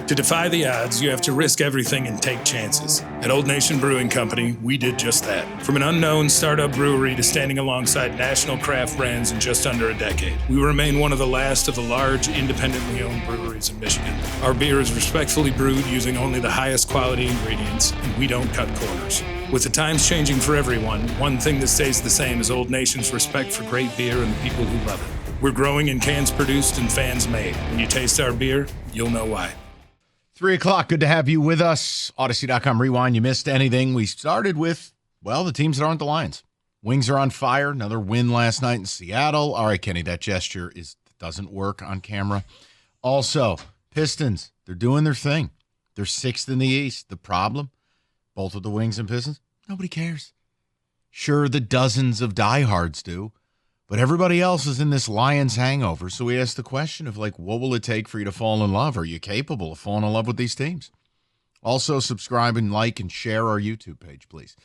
To defy the odds, you have to risk everything and take chances. At Old Nation Brewing Company, we did just that. From an unknown startup brewery to standing alongside national craft brands in just under a decade, we remain one of the last of the large, independently owned breweries in Michigan. Our beer is respectfully brewed using only the highest quality ingredients, and we don't cut corners. With the times changing for everyone, one thing that stays the same is Old Nation's respect for great beer and the people who love it. We're growing in cans produced and fans made. When you taste our beer, you'll know why. 3 o'clock, good to have you with us. Odyssey.com Rewind, you missed anything. We started with, well, the teams that aren't the Lions. Wings are on fire, another win last night in Seattle. All right, Kenny, that gesture doesn't work on camera. Also, Pistons, they're doing their thing. They're sixth in the East. The problem, both of the Wings and Pistons, nobody cares. Sure, the dozens of diehards do, but everybody else is in this Lions hangover. So we asked the question of, what will it take for you to fall in love? Are you capable of falling in love with these teams? Also, subscribe and like and share our YouTube page, please.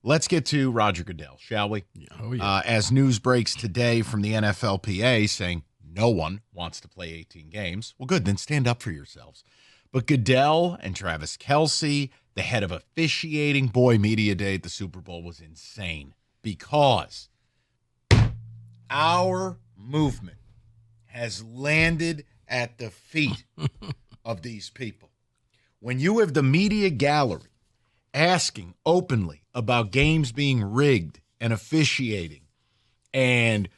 Let's get to Roger Goodell, shall we? Oh, yeah. As news breaks today from the NFLPA saying no one wants to play 18 games. Well, good, then stand up for yourselves. But Goodell and Travis Kelce, the head of officiating, media day at the Super Bowl was insane because our movement has landed at the feet of these people. When you have the media gallery asking openly about games being rigged and officiating, and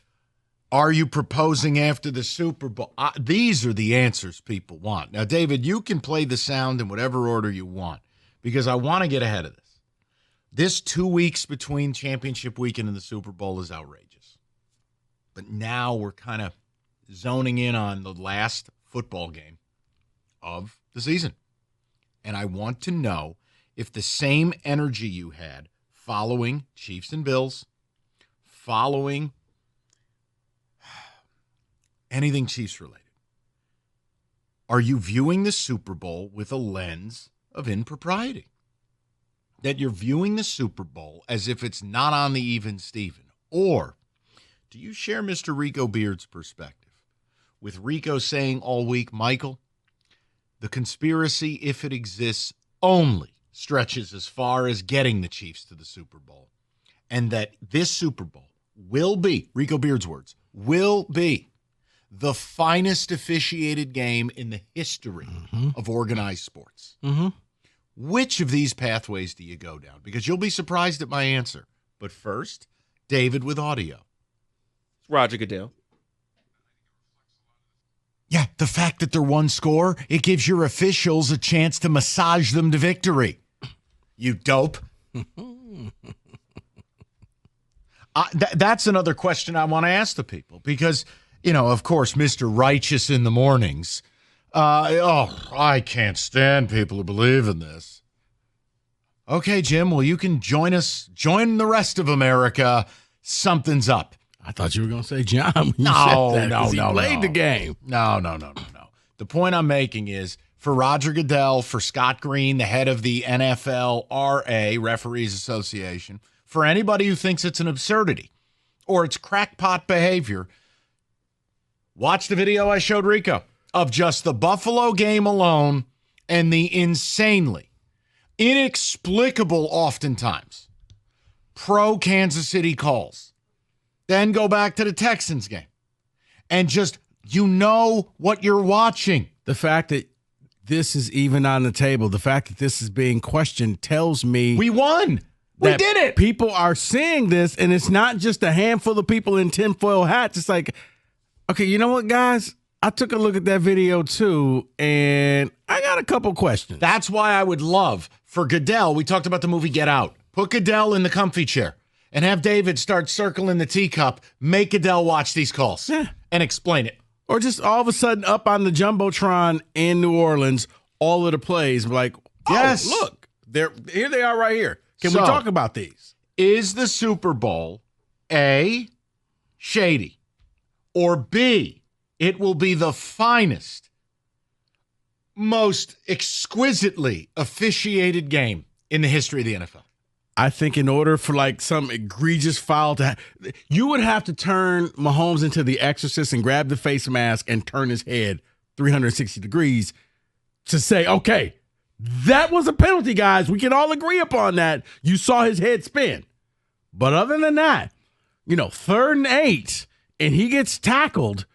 are you proposing after the Super Bowl? These are the answers people want. Now, David, you can play the sound in whatever order you want because I want to get ahead of this. This 2 weeks between championship weekend and the Super Bowl is outrageous. But now we're kind of zoning in on the last football game of the season. And I want to know if the same energy you had following Chiefs and Bills, following anything Chiefs related, are you viewing the Super Bowl with a lens of impropriety? That you're viewing the Super Bowl as if it's not on the even Steven? Or do you share Mr. Rico Beard's perspective? With Rico saying all week, Michael, the conspiracy, if it exists, only stretches as far as getting the Chiefs to the Super Bowl. And that this Super Bowl will be, Rico Beard's words, will be the finest officiated game in the history of organized sports. Which of these pathways do you go down? Because you'll be surprised at my answer. But first, David with audio. Roger Goodell. Yeah, the fact that they're one score, it gives your officials a chance to massage them to victory. You dope. That's another question I want to ask the people because, of course, Mr. Righteous in the mornings. I can't stand people who believe in this. Okay, Jim, well, you can join the rest of America. Something's up. I thought you were going to say John when you No. said that, 'cause he played the game. No. The point I'm making is for Roger Goodell, for Scott Green, the head of the NFLRA, Referees Association, for anybody who thinks it's an absurdity or it's crackpot behavior, watch the video I showed Rico of just the Buffalo game alone and the insanely, inexplicable oftentimes pro-Kansas City calls. Then go back to the Texans game and just, what you're watching. The fact that this is even on the table, the fact that this is being questioned tells me we won. We did it. People are seeing this, and it's not just a handful of people in tinfoil hats. It's like, okay, you know what, guys? I took a look at that video, too, and I got a couple questions. That's why I would love for Goodell, we talked about the movie Get Out. Put Goodell in the comfy chair. And have David start circling the teacup, make Goodell watch these calls and explain it. Or just all of a sudden up on the Jumbotron in New Orleans, all of the plays, like, yes, look, here they are right here. Can we talk about these? Is the Super Bowl A, shady, or B, it will be the finest, most exquisitely officiated game in the history of the NFL? I think in order for some egregious foul to you would have to turn Mahomes into the Exorcist and grab the face mask and turn his head 360 degrees to say, okay, that was a penalty, guys. We can all agree upon that. You saw his head spin. But other than that, 3rd and 8, and he gets tackled.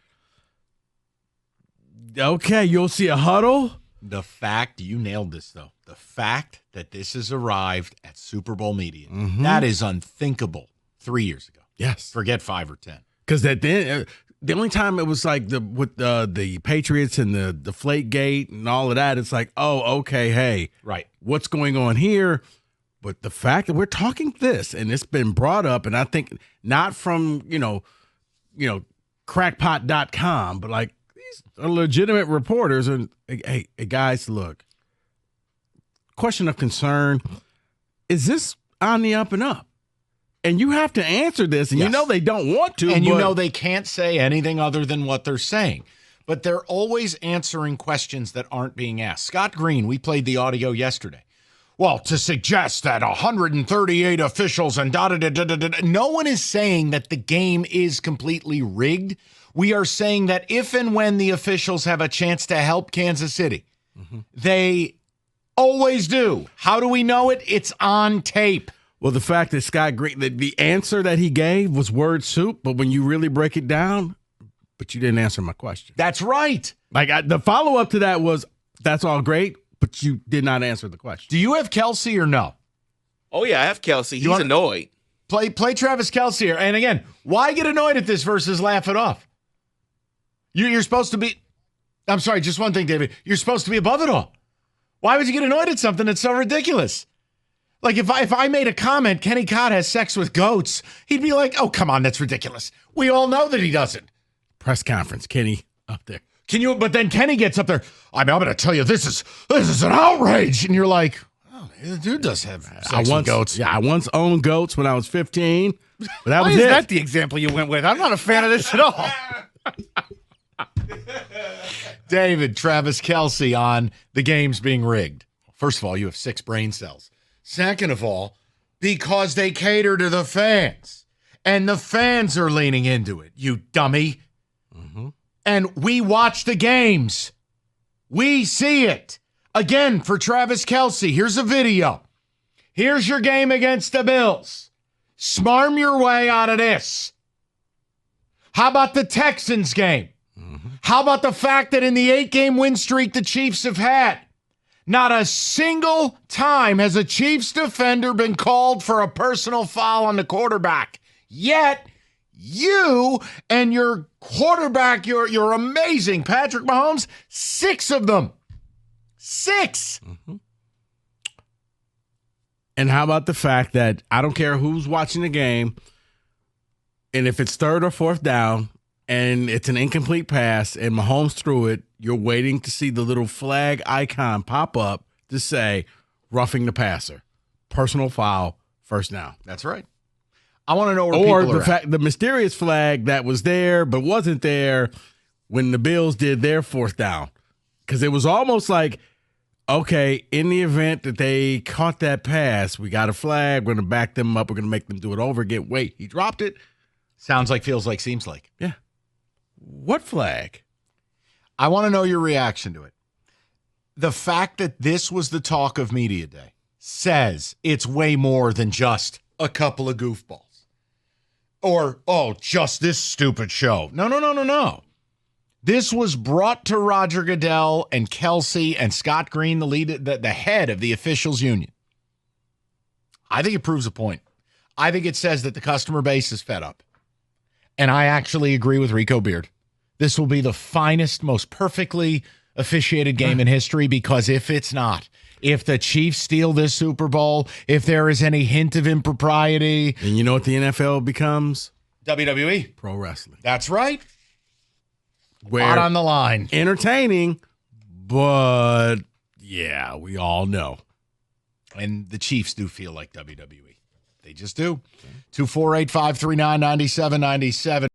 Okay, you'll see a huddle. The fact, you nailed this, though. The fact that this has arrived at Super Bowl media, that is unthinkable 3 years ago. Yes. Forget 5 or 10. Because then the only time it was like with the Patriots and the Deflategate and all of that, it's like, oh, okay, hey, right, what's going on here? But the fact that we're talking this, and it's been brought up, and I think not from, crackpot.com, but like these are legitimate reporters. And hey, guys, look, question of concern, is this on the up and up? And you have to answer this, and yes. they don't want to. And they can't say anything other than what they're saying. But they're always answering questions that aren't being asked. Scott Green, we played the audio yesterday. Well, to suggest that 138 officials and da-da-da-da-da-da, no one is saying that the game is completely rigged. We are saying that if and when the officials have a chance to help Kansas City, they always do. How do we know it? It's on tape. Well, the fact that Scott Green, the answer that he gave was word soup, but when you really break it down, but you didn't answer my question. That's right. Like the follow-up to that was, that's all great, but you did not answer the question. Do you have Kelsey or no? Oh, yeah, I have Kelsey. He's annoyed. Play Travis Kelsey here. And again, why get annoyed at this versus laugh it off? You're supposed to be, I'm sorry, just one thing, David. You're supposed to be above it all. Why would you get annoyed at something that's so ridiculous? Like if I made a comment, Kenny Cott has sex with goats, he'd be like, oh, come on, that's ridiculous. We all know that he doesn't. Press conference, Kenny up there. But then Kenny gets up there. I'm going to tell you, this is an outrage. And you're like, oh, the dude does have sex with goats. Yeah, I once owned goats when I was 15. But that Why was is it. that the example you went with? I'm not a fan of this at all. David, Travis Kelsey on the games being rigged. First of all, you have 6 brain cells. Second of all, because they cater to the fans. And the fans are leaning into it, you dummy. And we watch the games. We see it. Again, for Travis Kelsey, here's a video. Here's your game against the Bills. Smarm your way out of this. How about the Texans game? How about the fact that in the 8-game win streak the Chiefs have had, not a single time has a Chiefs defender been called for a personal foul on the quarterback. Yet, you and your quarterback, your amazing Patrick Mahomes, 6 of them. 6. And how about the fact that I don't care who's watching the game, and if it's 3rd or 4th down, and it's an incomplete pass, and Mahomes threw it, you're waiting to see the little flag icon pop up to say, roughing the passer, personal foul, 1st down. That's right. I want to know where people are at. The mysterious flag that was there but wasn't there when the Bills did their 4th down. Because it was almost like, okay, in the event that they caught that pass, we got a flag, we're going to back them up, we're going to make them do it over again. Wait, he dropped it? Sounds like, feels like, seems like. Yeah. What flag? I want to know your reaction to it. The fact that this was the talk of media day says it's way more than just a couple of goofballs. Or, oh, just this stupid show. No. This was brought to Roger Goodell and Kelsey and Scott Green, the head of the officials union. I think it proves a point. I think it says that the customer base is fed up. And I actually agree with Rico Beard. This will be the finest, most perfectly officiated game in history, because if it's not, if the Chiefs steal this Super Bowl, if there is any hint of impropriety. And you know what the NFL becomes? WWE. Pro wrestling. That's right. Where Out on the line. Entertaining, but yeah, we all know. And the Chiefs do feel like WWE. They just do. 248-539-9797.